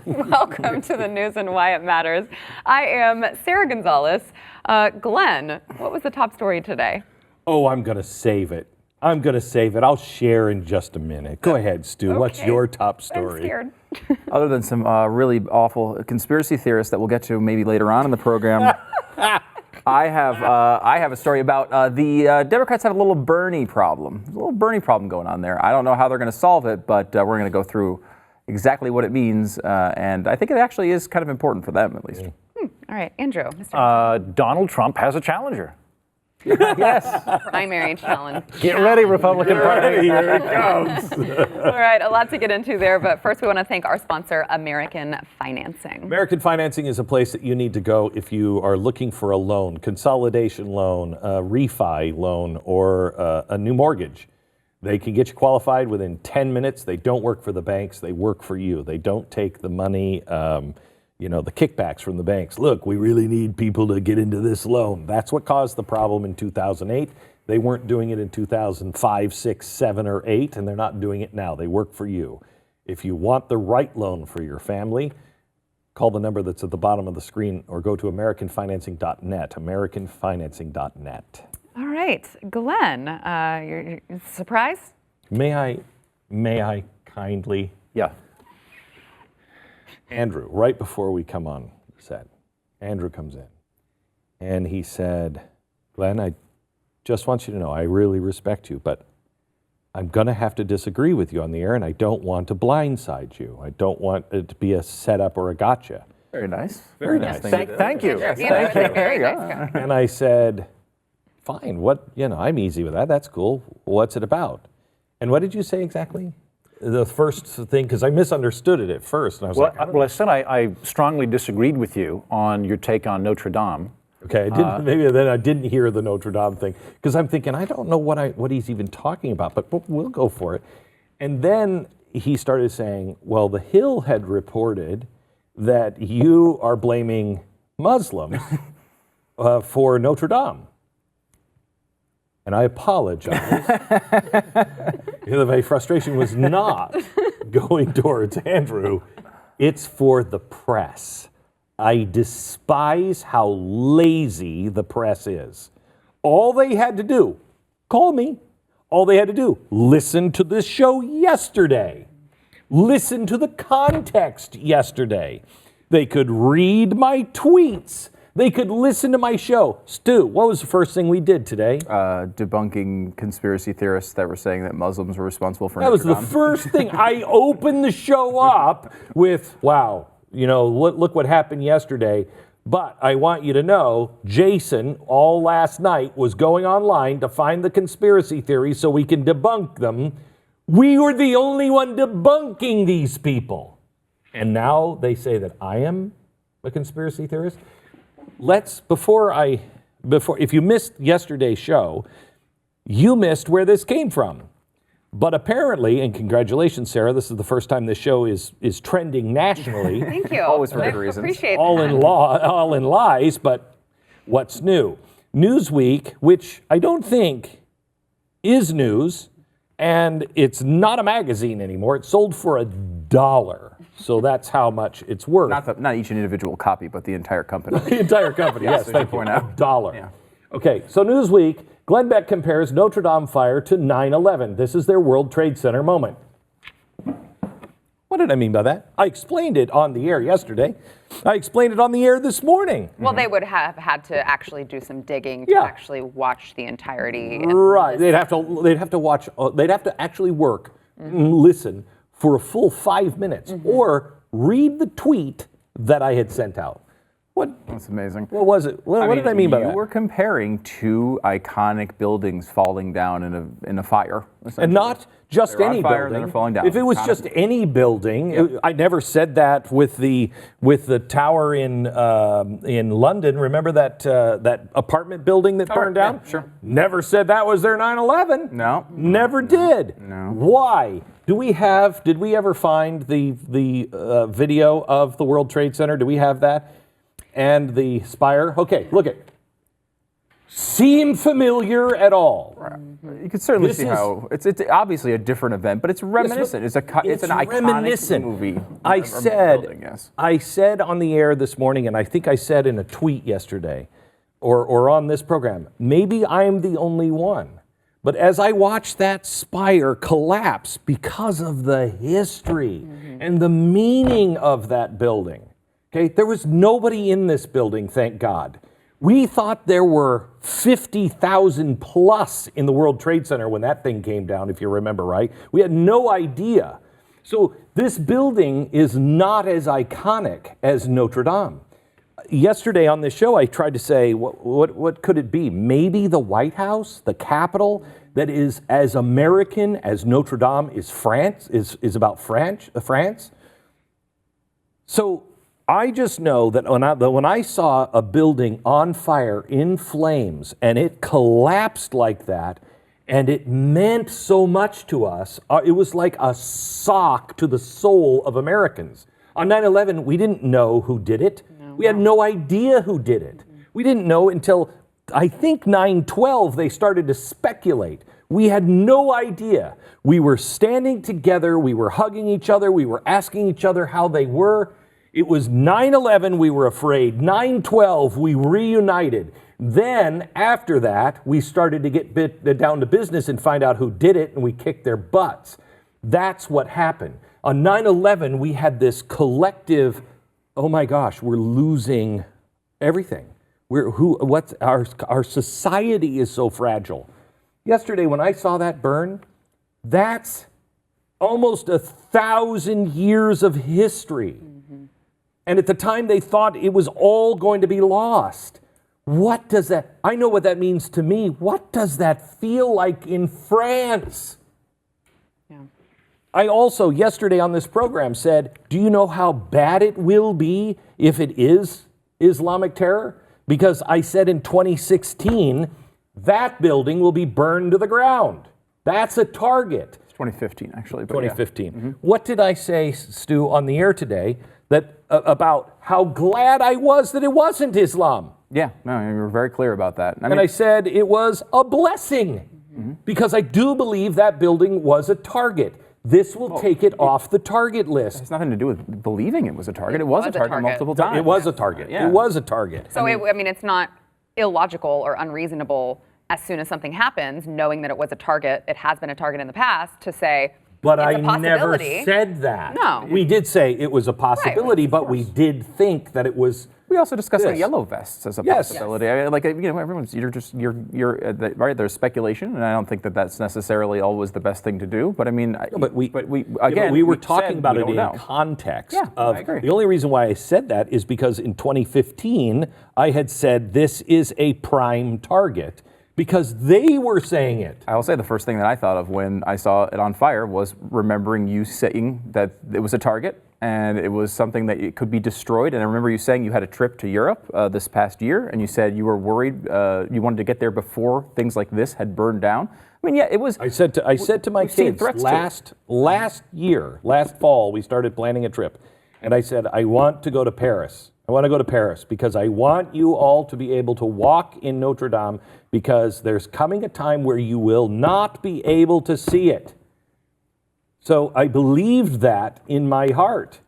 Welcome to the news and why it matters. I am Sarah Gonzalez. Glenn, what was the top story today? Oh, I'm going to save it. I'll share in just a minute. Go ahead, Stu. Okay. What's your top story? I'm scared. Other than some really awful conspiracy theorists that we'll get to maybe later on in the program, I have a story about the Democrats have a little Bernie problem. There's a little Bernie problem going on there. I don't know how they're going to solve it, but we're going to go through exactly what it means, and I think it actually is kind of important for them, at least. All right, Andrew. Mr. Donald Trump has a challenger. Yes. Primary challenge. Get ready, Republican Party. Here it comes. All right, a lot to get into there, but first we want to thank our sponsor, American Financing. American Financing is a place that you need to go if you are looking for a loan, consolidation loan, a refi loan, or a new mortgage. They can get you qualified within 10 minutes. They don't work for the banks. They work for you. They don't take the money, the kickbacks from the banks. Look, we really need people to get into this loan. That's what caused the problem in 2008. They weren't doing it in 2005, 6, 7, or 8, and they're not doing it now. They work for you. If you want the right loan for your family, call the number that's at the bottom of the screen or go to AmericanFinancing.net, AmericanFinancing.net. All right, Glenn, you're surprised? May I kindly? Yeah. Andrew, right before we come on set, Andrew comes in and he said, Glenn, I just want you to know I really respect you, but I'm going to have to disagree with you on the air, and I don't want to blindside you. I don't want it to be a setup or a gotcha. Very nice. Very nice. Thank you. Yes, Thank you. Very nice guy. And I said, fine, I'm easy with that. That's cool. What's it about? And what did you say exactly? The first thing, because I misunderstood it at first. And I was I said I strongly disagreed with you on your take on Notre Dame. Okay, I didn't. Maybe then I didn't hear the Notre Dame thing because I'm thinking I don't know what he's even talking about, but we'll go for it. And then he started saying, "Well, the Hill had reported that you are blaming Muslims for Notre Dame." And I apologize. My frustration was not going towards Andrew. It's for the press. I despise how lazy the press is. All they had to do, call me. All they had to do, listen to this show yesterday. Listen to the context yesterday. They could read my tweets. They could listen to my show. Stu, what was the first thing we did today? Debunking conspiracy theorists that were saying that Muslims were responsible for That was Notre Dame. the first thing. I opened the show up with, wow, look what happened yesterday. But I want you to know, Jason, all last night, was going online to find the conspiracy theories so we can debunk them. We were the only one debunking these people. And now they say that I am a conspiracy theorist. If you missed yesterday's show, you missed where this came from. But apparently, and congratulations, Sarah, this is the first time this show is trending nationally. Thank you. Always for good reasons. Appreciate all that. all in lies, but what's new? Newsweek, which I don't think is news, and it's not a magazine anymore. It's sold for $1. So that's how much it's worth. Not each individual copy, but the entire company. The entire company, yes, thank you. point out. $1. Yeah. Okay, so Newsweek, Glenn Beck compares Notre Dame fire to 9/11. This is their World Trade Center moment. What did I mean by that? I explained it on the air yesterday. I explained it on the air this morning. Well, they would have had to actually do some digging to actually watch the entirety. Right, they'd have to watch. They'd have to actually work, listen for a full 5 minutes, or read the tweet that I had sent out. That's amazing. What was it? What did I mean by that? You were comparing two iconic buildings falling down in a fire. And not just They're on any fire, building. then they're falling down. If it was just any building, I never said that with the tower in London. Remember that apartment building that burned down? Yeah, sure. Never said that was their 9/11. No. Never did. No. Why? Did we ever find the video of the World Trade Center? Do we have that? And the spire? Okay, look it. Seem familiar at all? You can certainly This see is- how it's obviously a different event, but it's reminiscent. It's an iconic reminiscent. movie. I or said, building, yes. I said on the air this morning, and I think I said in a tweet yesterday, or on this program, maybe I'm the only one. But as I watched that spire collapse because of the history and the meaning of that building, okay, there was nobody in this building, thank God. We thought there were 50,000 plus in the World Trade Center when that thing came down, if you remember right. We had no idea. So this building is not as iconic as Notre Dame. Yesterday on this show, I tried to say, what could it be? Maybe the White House, the Capitol, that is as American as Notre Dame is France, is about France. So I just know that when I saw a building on fire in flames and it collapsed like that, and it meant so much to us, it was like a sock to the soul of Americans. On 9/11, we didn't know who did it. We had no idea who did it. We didn't know until, I think, 9/12, they started to speculate. We had no idea. We were standing together, we were hugging each other, we were asking each other how they were. It was 9/11, we were afraid. 9/12, we reunited. Then, after that, we started to get down to business and find out who did it, and we kicked their butts. That's what happened. On 9/11, we had this collective, oh my gosh, we're losing everything. Our society is so fragile. Yesterday, when I saw that burn, that's almost 1,000 years of history. And at the time, they thought it was all going to be lost. What does that, I know what that means to me. What does that feel like in France? Yeah. I also, yesterday on this program, said, do you know how bad it will be if it is Islamic terror? Because I said in 2016, that building will be burned to the ground. That's a target. It's 2015, actually. But 2015. Yeah. What did I say, Stu, on the air today about how glad I was that it wasn't Islam? Yeah, no, you were very clear about that. And I said it was a blessing because I do believe that building was a target. This will take it off the target list. It has nothing to do with believing it was a target. It was a target multiple times. It was a target. Yeah. It was a target. So, it's not illogical or unreasonable as soon as something happens, knowing that it was a target, it has been a target in the past, to say, But it's I a never possibility. said that. No. We did say it was a possibility, Right, of but we did think that it was. We also discussed the This. yellow vests as a Yes. possibility. I mean, like, everyone's right. There's speculation, and I don't think that that's necessarily always the best thing to do. But I mean, we again, we were said talking about we it don't in know. context Yeah, of I agree. the only reason why I said that is because in 2015 I had said this is a prime target because they were saying it. I will say the first thing that I thought of when I saw it on fire was remembering you saying that it was a target and it was something that it could be destroyed. And I remember you saying you had a trip to Europe this past year, and you said you were worried, you wanted to get there before things like this had burned down. I mean, yeah, it was. I said to my we've seen kids threats last fall we started planning a trip, and I said I want to go to Paris. I want to go to Paris because I want you all to be able to walk in Notre Dame because there's coming a time where you will not be able to see it. So I believed that in my heart.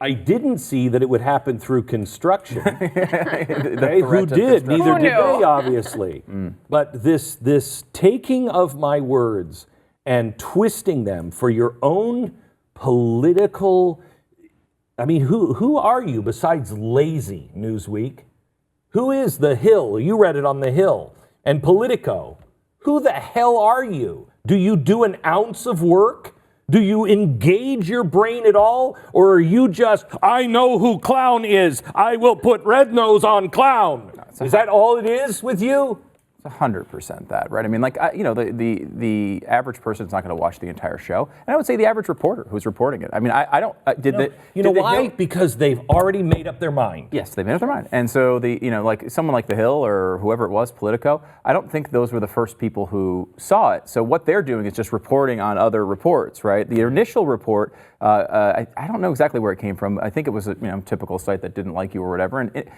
I didn't see that it would happen through construction. Okay, who did? Neither did they, obviously. But this taking of my words and twisting them for your own political. I mean, who are you besides lazy, Newsweek? Who is The Hill? You read it on The Hill. And Politico. Who the hell are you? Do you do an ounce of work? Do you engage your brain at all? Or are you just, I know who clown is. I will put red nose on clown. Is that all it is with you? It's 100% that, right? I mean, like, the average person's not going to watch the entire show, and I would say the average reporter who's reporting it. I mean, I don't. You know why? Because they've already made up their mind. Yes, they made up their mind, and so like someone like The Hill or whoever it was, Politico. I don't think those were the first people who saw it. So what they're doing is just reporting on other reports, right? The initial report, I don't know exactly where it came from. I think it was a typical site that didn't like you or whatever. And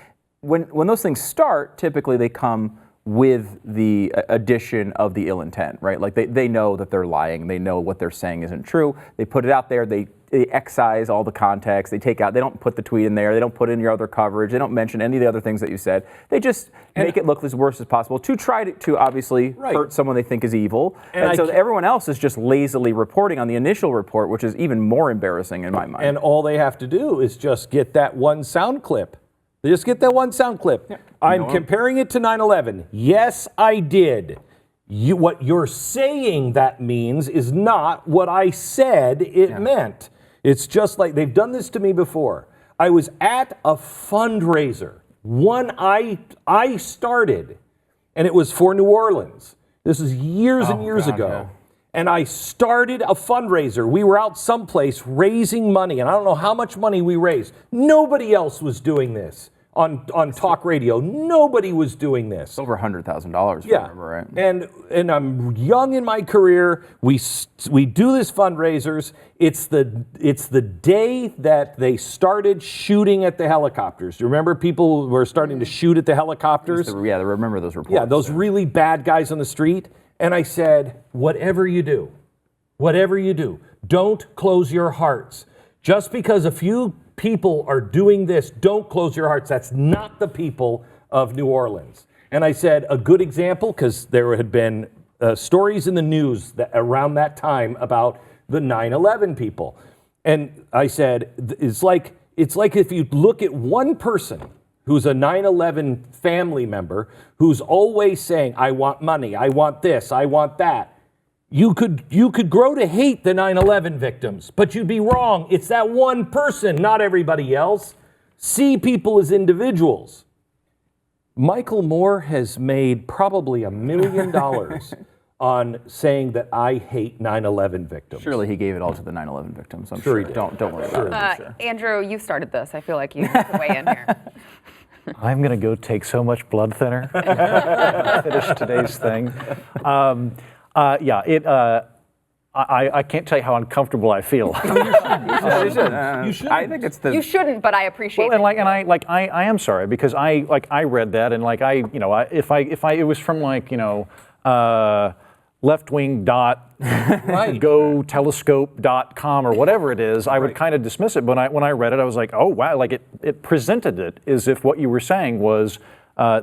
when those things start, typically they come with the addition of the ill intent, right? Like they know that they're lying. They know what they're saying isn't true. They put it out there. They excise all the context. They don't put the tweet in there. They don't put in your other coverage. They don't mention any of the other things that you said. They just make it look as worse as possible to try to obviously hurt someone they think is evil. And so everyone else is just lazily reporting on the initial report, which is even more embarrassing in my mind. And all they have to do is just get that one sound clip. They just get that one sound clip. Yeah. I'm comparing it to 9/11. Yes, I did. What you're saying that means is not what I said it meant. It's just like they've done this to me before. I was at a fundraiser, one I started, and it was for New Orleans. This is years and years ago. Yeah. And I started a fundraiser. We were out someplace raising money, and I don't know how much money we raised. Nobody else was doing this on talk radio. Nobody was doing this. Over $100,000, if I remember right. And I'm young in my career. We do this fundraisers. It's the day that they started shooting at the helicopters. Do you remember people were starting to shoot at the helicopters? I remember those reports. Yeah, those really bad guys on the street. And I said, whatever you do, don't close your hearts. Just because a few people are doing this, don't close your hearts. That's not the people of New Orleans. And I said, a good example, because there had been stories in the news around that time about the 9/11 people. And I said, it's like if you look at one person who's a 9/11 family member who's always saying, I want money, I want this, I want that. You could grow to hate the 9/11 victims, but you'd be wrong. It's that one person, not everybody else. See people as individuals. Michael Moore has made probably $1 million on saying that I hate 9/11 victims. Surely he gave it all to the 9/11 victims. I'm sure sure. He did. Don't worry about it. Sure. Andrew, you started this. I feel like you need to weigh in here. I'm going to go take so much blood thinner to finish today's thing. I can't tell you how uncomfortable I feel. You should. I think it's You shouldn't, but I appreciate it. I am sorry because I read that and if it was from leftwing.gotelescope.com or whatever it is, I would kind of dismiss it. But when I read it, I was like, oh wow! Like it presented it as if what you were saying was.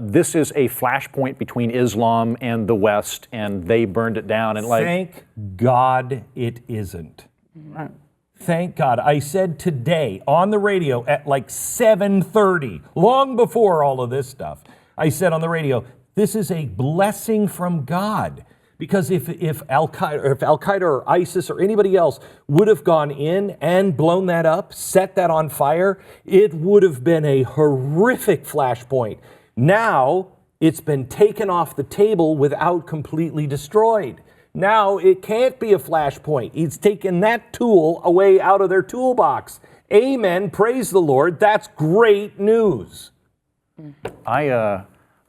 This is a flashpoint between Islam and the West, and they burned it down. And thank God it isn't. Right. Thank God. I said today on the radio at 7:30, long before all of this stuff, I said on the radio, this is a blessing from God. Because if Al-Qaeda or ISIS or anybody else would have gone in and blown that up, set that on fire, it would have been a horrific flashpoint. Now, it's been taken off the table without completely destroyed. Now, it can't be a flashpoint. He's taken that tool away out of their toolbox. Amen. Praise the Lord. That's great news.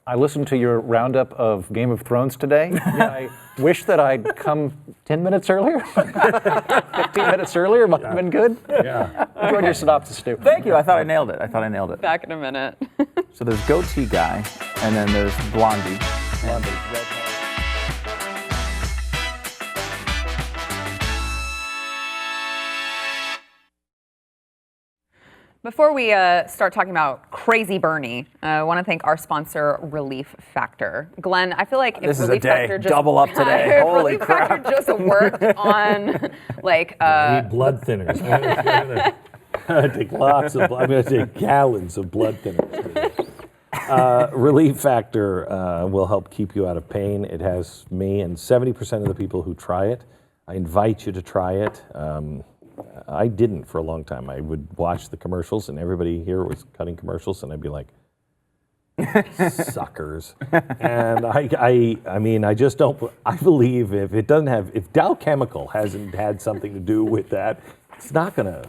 I listened to your roundup of Game of Thrones today. I wish that I'd come 10 minutes earlier. 15 minutes earlier might have been good. Yeah. Enjoyed your synopsis, Stu. Thank you. I thought I nailed it. Back in a minute. So there's goatee guy, and then there's blondie. And there's red hair. Before we start talking about Crazy Bernie, I want to thank our sponsor, Relief Factor. Glenn, I feel like if this is Relief a day. Factor just Double up today. if Holy Relief crap! Factor just worked on I need blood thinners. I'm going to take lots of. I'm going to take gallons of blood thinners. Relief Factor will help keep you out of pain. It has me and 70% of the people who try it. I invite you to try it. I didn't for a long time. I would watch the commercials, and everybody here was cutting commercials, and I'd be like, suckers. And I mean, I just don't. I believe if Dow Chemical hasn't had something to do with that, it's not gonna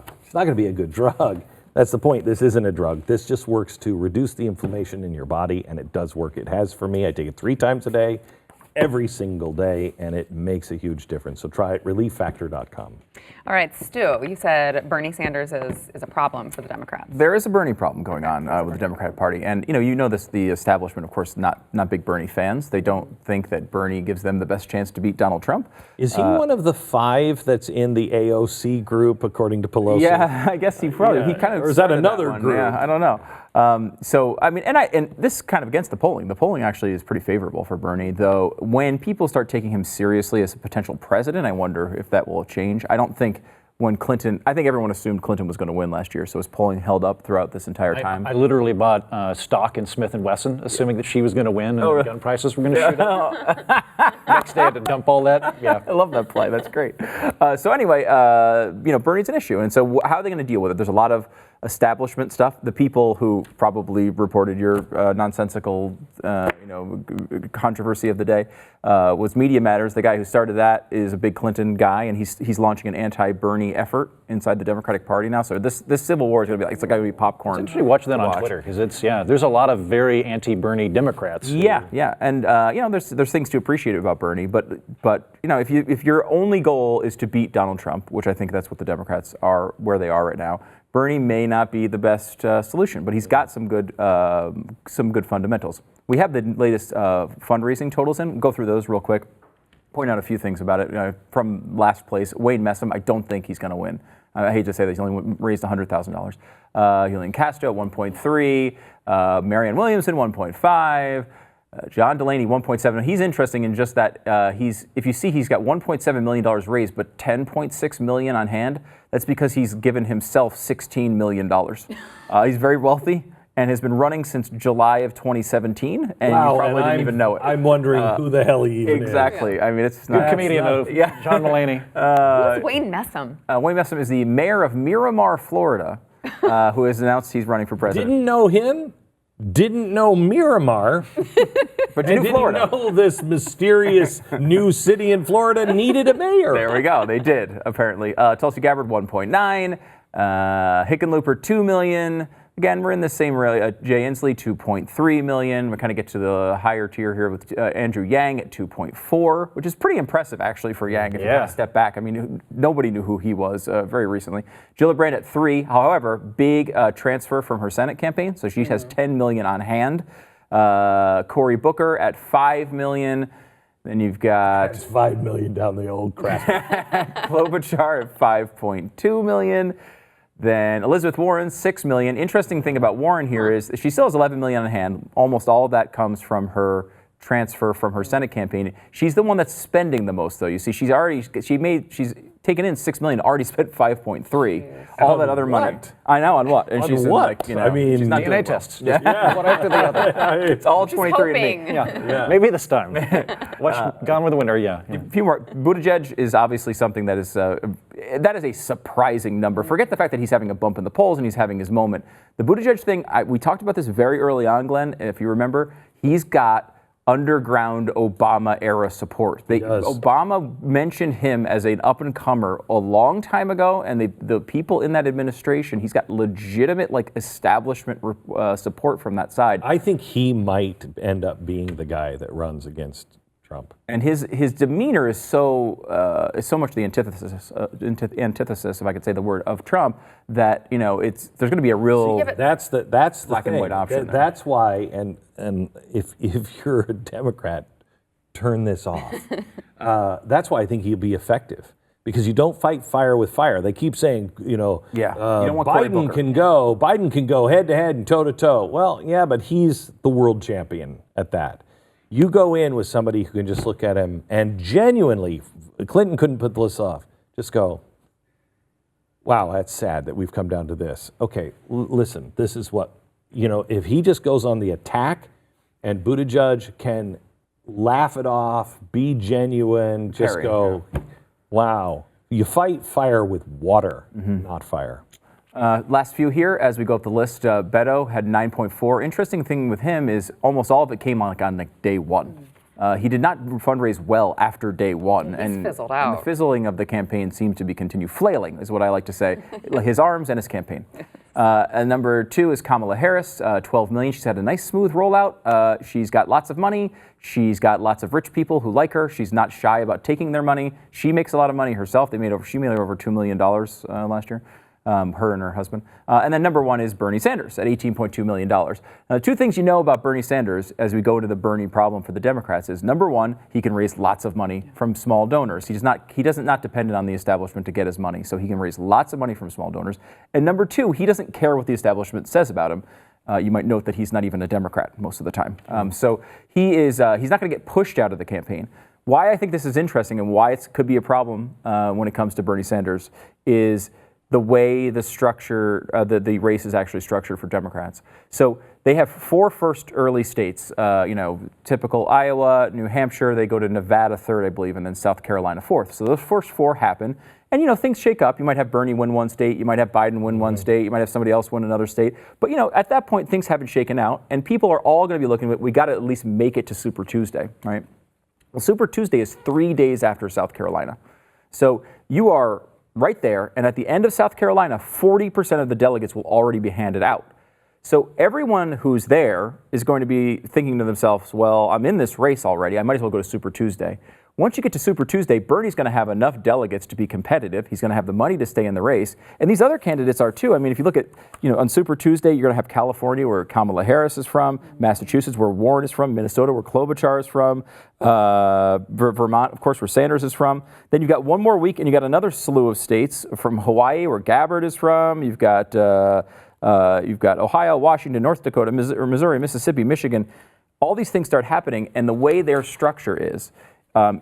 be a good drug. That's the point. This isn't a drug. This just works to reduce the inflammation in your body, and it does work. It has for me. I take it 3 times a day. every single day, and it makes a huge difference. So try it, relieffactor.com. All right, Stu, you said Bernie Sanders is a problem for the Democrats. There is a Bernie problem going on with the Democratic Party, and you know this. The establishment, of course, not big Bernie fans. They don't think that Bernie gives them the best chance to beat Donald Trump. Is he one of the 5 that's in the AOC group, according to Pelosi? Yeah, I guess he probably he kind of. Or is that started another one. group? Yeah, I don't know. So I mean, and this is kind of against the polling. The polling actually is pretty favorable for Bernie, though. When people start taking him seriously as a potential president, I wonder if that will change. I don't think. When Clinton, I think everyone assumed Clinton was going to win last year, so his polling held up throughout this entire time. I literally bought stock in Smith & Wesson, assuming that she was going to win and gun prices were going to shoot up. Next day I had to dump all that. Yeah, I love that play. That's great. So anyway, Bernie's an issue, and so how are they going to deal with it? There's a lot of establishment stuff. The people who probably reported your nonsensical, controversy of the day was Media Matters. The guy who started that is a big Clinton guy, and he's launching an anti-Bernie effort inside the Democratic Party now. So this civil war is going to be like, it's going to be popcorn. It's interesting to watch that on Twitter because there's a lot of very anti-Bernie Democrats. Yeah, and there's things to appreciate about Bernie, but if your only goal is to beat Donald Trump, which I think that's what the Democrats are where they are right now, Bernie may not be the best solution, but he's got some good fundamentals. We have the latest fundraising totals in. We'll go through those real quick. Point out a few things about it. From last place, Wayne Messam, I don't think he's going to win. I hate to say that he's only raised $100,000. Julian Castro, 1.3. Marianne Williamson, 1.5. John Delaney, 1.7. He's interesting in just that he's got $1.7 million raised, but $10.6 million on hand. That's because he's given himself $16 million. He's very wealthy and has been running since July of 2017, and you probably didn't even know it. I'm wondering who the hell he even is. Exactly. I mean, it's not. Good comedian, John Delaney. Who's Wayne Messam? Wayne Messam is the mayor of Miramar, Florida, who has announced he's running for president. Didn't know him. Didn't know Miramar, but you knew Florida. Didn't know this mysterious new city in Florida needed a mayor. There we go. They did, apparently. Tulsi Gabbard, 1.9. Hickenlooper, 2 million. Again, we're in the same area. Jay Inslee, 2.3 million. We kind of get to the higher tier here with Andrew Yang at 2.4, which is pretty impressive, actually, for Yang if you kind of step back. I mean, nobody knew who he was very recently. Gillibrand at 3. However, big transfer from her Senate campaign, so she has 10 million on hand. Cory Booker at 5 million. Then you've got... That's 5 million down the old crap. Klobuchar at 5.2 million. Then Elizabeth Warren, 6 million. Interesting thing about Warren here is she still has 11 million on hand. Almost all of that comes from her transfer from her Senate campaign. She's the one that's spending the most, though. You see, she's taken in 6 million, already spent 5.3. All that other money. I know, on what? And On she's what? I mean, she's not DNA doing tests. Well. Yeah. One after the other. It's all Just 23 hoping. and me. Yeah. Maybe this time. Watch Gone with the Wind. A few more. Buttigieg is obviously something that is a surprising number. Forget the fact that he's having a bump in the polls and he's having his moment. The Buttigieg thing, we talked about this very early on, Glenn. If you remember, he's got underground Obama era support. Obama mentioned him as an up-and-comer a long time ago, and the people in that administration, he's got legitimate establishment support from that side. I think he might end up being the guy that runs against Trump. And his demeanor is so much the antithesis, if I could say the word, of Trump, that there's going to be a real That's the black and thing. white option. That's why, and if you're a Democrat, turn this off. That's why I think he'll be effective. Because you don't fight fire with fire. They keep saying, you don't want Biden can go head to head and toe to toe. Well, yeah, but he's the world champion at that. You go in with somebody who can just look at him and genuinely, Clinton couldn't put this off. Just go, wow, that's sad that we've come down to this. Okay, listen, this is what, if he just goes on the attack and Buttigieg can laugh it off, be genuine, just go, wow. You fight fire with water, not fire. Last few here, as we go up the list, Beto had 9.4. Interesting thing with him is almost all of it came on day one. He did not fundraise well after day one. He's fizzled out. And the fizzling of the campaign seemed to be flailing, is what I like to say. His arms and his campaign. And number 2 is Kamala Harris, 12 million. She's had a nice smooth rollout. She's got lots of money. She's got lots of rich people who like her. She's not shy about taking their money. She makes a lot of money herself. She made over $2 million last year. Her and her husband. And then number 1 is Bernie Sanders at $18.2 million. Now, 2 things you know about Bernie Sanders as we go to the Bernie problem for the Democrats is, number 1, he can raise lots of money from small donors. He doesn't not dependent on the establishment to get his money, so he can raise lots of money from small donors. And number 2, he doesn't care what the establishment says about him. You might note that he's not even a Democrat most of the time. So he's not going to get pushed out of the campaign. Why I think this is interesting and why it could be a problem when it comes to Bernie Sanders is the way the structure, the race is actually structured for Democrats. So they have 4 first early states, typical Iowa, New Hampshire, they go to Nevada 3rd, I believe, and then South Carolina 4th. So those first 4 happen, and things shake up. You might have Bernie win one state, you might have Biden win one state, you might have somebody else win another state. But at that point, things haven't shaken out, and people are all going to be looking at, we got to at least make it to Super Tuesday, right? Well, Super Tuesday is 3 days after South Carolina. So you are right there, and at the end of South Carolina, 40% of the delegates will already be handed out. So everyone who's there is going to be thinking to themselves, well, I'm in this race already, I might as well go to Super Tuesday. Once you get to Super Tuesday, Bernie's going to have enough delegates to be competitive. He's going to have the money to stay in the race. And these other candidates are too. I mean, if you look at, on Super Tuesday, you're going to have California, where Kamala Harris is from, Massachusetts, where Warren is from, Minnesota, where Klobuchar is from, Vermont, of course, where Sanders is from. Then you've got one more week, and you got another slew of states from Hawaii, where Gabbard is from. You've got Ohio, Washington, North Dakota, Missouri, Mississippi, Michigan. All these things start happening, and the way their structure is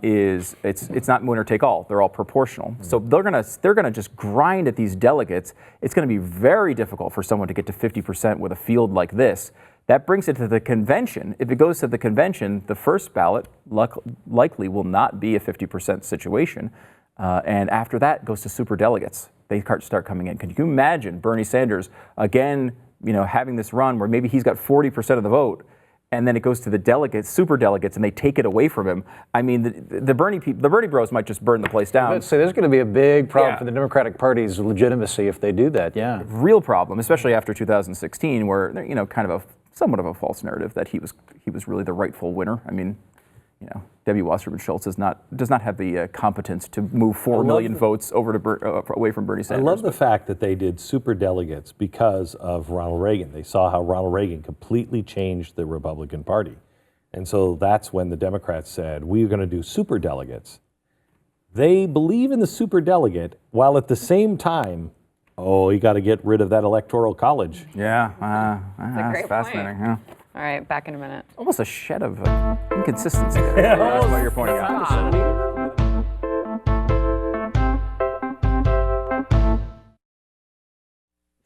it's not winner take all. They're all proportional. So they're gonna just grind at these delegates. It's going to be very difficult for someone to get to 50% with a field like this. That brings it to the convention. If it goes to the convention, the first ballot likely will not be a 50% situation, and after that it goes to super delegates. They start coming in. Can you imagine Bernie Sanders again? Having this run where maybe he's got 40% of the vote, and then it goes to the delegates, super delegates, and they take it away from him. I mean, the Bernie bros might just burn the place down. So there's going to be a big problem for the Democratic Party's legitimacy if they do that. Yeah, real problem, especially after 2016, where kind of somewhat of a false narrative that he was really the rightful winner. I mean, Debbie Wasserman Schultz does not have the competence to move 4 million votes over to away from Bernie Sanders. I love the fact that they did super delegates because of Ronald Reagan. They saw how Ronald Reagan completely changed the Republican Party. And so that's when the Democrats said, we're going to do super delegates. They believe in the super delegate, while at the same time, you got to get rid of that electoral college. Yeah, That's that's fascinating. Point. Yeah. All right, back in a minute. Almost a shed of inconsistency there. That's what you're pointing out.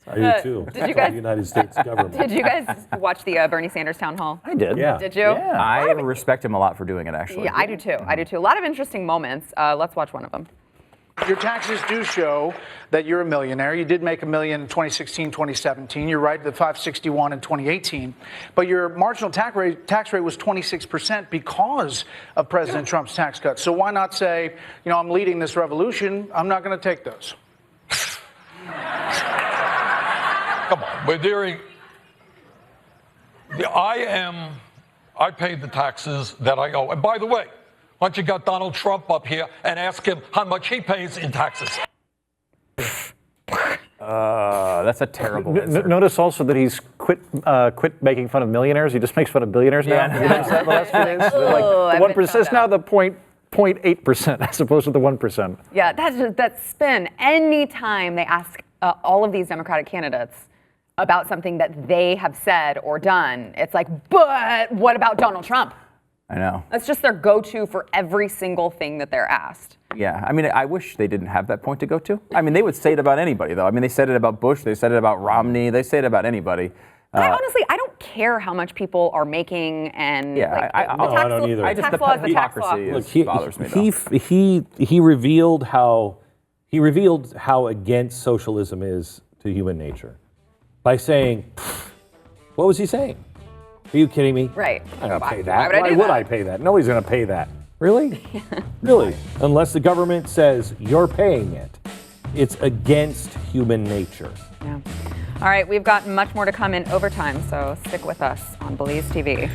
I do too. Did you guys- The United States government. Did you guys watch the Bernie Sanders town hall? I did. Yeah. Did you? Yeah. I respect him a lot for doing it, actually. Yeah, I do too. I do too. A lot of interesting moments. Let's watch one of them. Your taxes do show that you're a millionaire. You did make $1 million in 2016, 2017. You're right, the 561 in 2018. But your marginal tax rate was 26% because of President Trump's tax cuts. So why not say, I'm leading this revolution. I'm not going to take those. Come on, we're doing. I paid the taxes that I owe. And by the way, why don't you get Donald Trump up here and ask him how much he pays in taxes? That's a terrible answer. Notice also that he's quit making fun of millionaires. He just makes fun of billionaires now. Yeah. You notice that the last few days? I've The been 1%. It's now found the 0.8% as opposed to the 1%. Yeah, that's just that spin. Anytime they ask all of these Democratic candidates about something that they have said or done, it's like, but what about Donald Trump? I know. That's just their go-to for every single thing that they're asked. Yeah, I mean, I wish they didn't have that point to go to. I mean, they would say it about anybody, though. I mean, they said it about Bush, they said it about Romney, they say it about anybody. Honestly, I don't care how much people are making and Yeah, I don't either. The tax law is the tax law. Hypocrisy bothers me, though. He revealed how against socialism is to human nature by saying, what was he saying? Are you kidding me? Right. I'm not gonna pay Why that. would I do that? I pay that? Nobody's going to pay that. Really? Really? Unless the government says you're paying it. It's against human nature. Yeah. All right, we've got much more to come in overtime, so stick with us on Belize TV.